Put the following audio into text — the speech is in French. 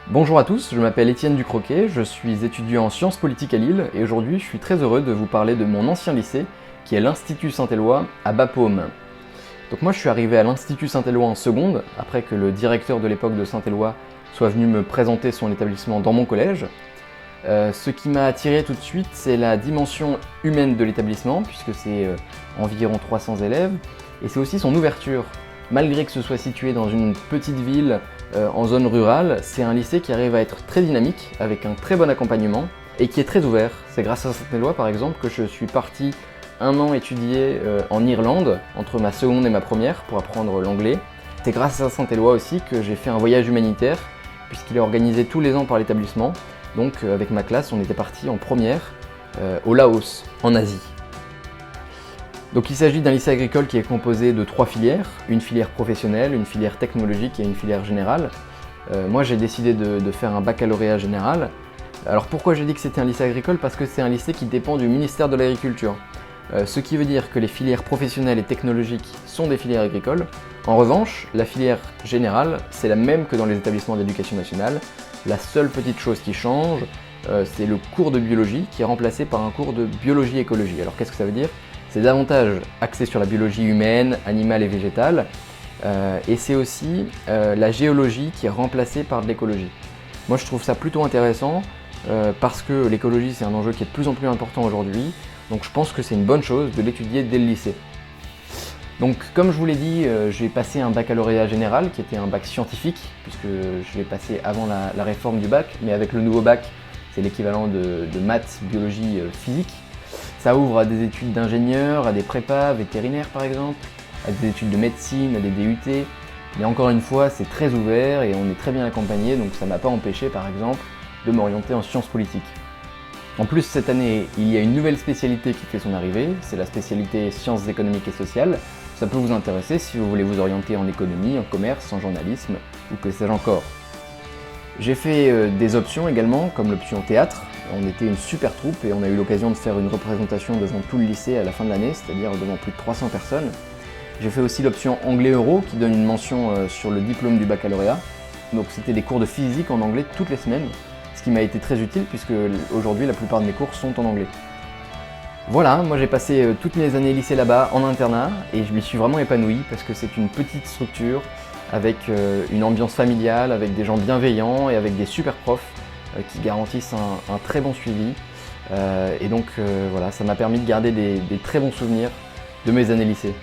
Bonjour à tous, je m'appelle Étienne Ducroquet, je suis étudiant en sciences politiques à Lille et aujourd'hui je suis très heureux de vous parler de mon ancien lycée qui est l'Institut Saint-Éloi à Bapaume. Donc moi je suis arrivé à l'Institut Saint-Éloi en seconde, après que le directeur de l'époque de Saint-Éloi soit venu me présenter son établissement dans mon collège. Ce qui m'a attiré tout de suite, c'est la dimension humaine de l'établissement, puisque c'est environ 300 élèves, et c'est aussi son ouverture. Malgré que ce soit situé dans une petite ville en zone rurale, c'est un lycée qui arrive à être très dynamique, avec un très bon accompagnement, et qui est très ouvert. C'est grâce à Saint-Éloi par exemple que je suis parti un an étudier en Irlande, entre ma seconde et ma première, pour apprendre l'anglais. C'est grâce à Saint-Éloi aussi que j'ai fait un voyage humanitaire, puisqu'il est organisé tous les ans par l'établissement. Donc avec ma classe, on était parti en première au Laos, en Asie. Donc il s'agit d'un lycée agricole qui est composé de 3 filières, une filière professionnelle, une filière technologique et une filière générale. Moi j'ai décidé de faire un baccalauréat général. Alors pourquoi j'ai dit que c'était un lycée agricole? Parce que c'est un lycée qui dépend du ministère de l'Agriculture. Ce qui veut dire que les filières professionnelles et technologiques sont des filières agricoles. En revanche, la filière générale, c'est la même que dans les établissements d'éducation nationale. La seule petite chose qui change, c'est le cours de biologie qui est remplacé par un cours de biologie-écologie. Alors qu'est-ce que ça veut dire? C'est davantage axé sur la biologie humaine, animale et végétale, et c'est aussi la géologie qui est remplacée par de l'écologie. Moi je trouve ça plutôt intéressant parce que l'écologie c'est un enjeu qui est de plus en plus important aujourd'hui, donc je pense que c'est une bonne chose de l'étudier dès le lycée. Donc comme je vous l'ai dit, j'ai passé un baccalauréat général qui était un bac scientifique, puisque je l'ai passé avant la réforme du bac, mais avec le nouveau bac, c'est l'équivalent de maths, biologie, physique. Ça ouvre à des études d'ingénieur, à des prépas vétérinaires par exemple, à des études de médecine, à des DUT. Mais encore une fois, c'est très ouvert et on est très bien accompagné, donc ça ne m'a pas empêché par exemple de m'orienter en sciences politiques. En plus, cette année, il y a une nouvelle spécialité qui fait son arrivée, c'est la spécialité sciences économiques et sociales. Ça peut vous intéresser si vous voulez vous orienter en économie, en commerce, en journalisme, ou que sais-je encore. J'ai fait des options également, comme l'option théâtre. On était une super troupe et on a eu l'occasion de faire une représentation devant tout le lycée à la fin de l'année, c'est-à-dire devant plus de 300 personnes. J'ai fait aussi l'option anglais-euro qui donne une mention sur le diplôme du baccalauréat. Donc c'était des cours de physique en anglais toutes les semaines, ce qui m'a été très utile puisque aujourd'hui la plupart de mes cours sont en anglais. Voilà, moi j'ai passé toutes mes années lycée là-bas en internat et je m'y suis vraiment épanoui parce que c'est une petite structure avec une ambiance familiale, avec des gens bienveillants et avec des super profs qui garantissent un très bon suivi. Et donc voilà, ça m'a permis de garder des très bons souvenirs de mes années lycée.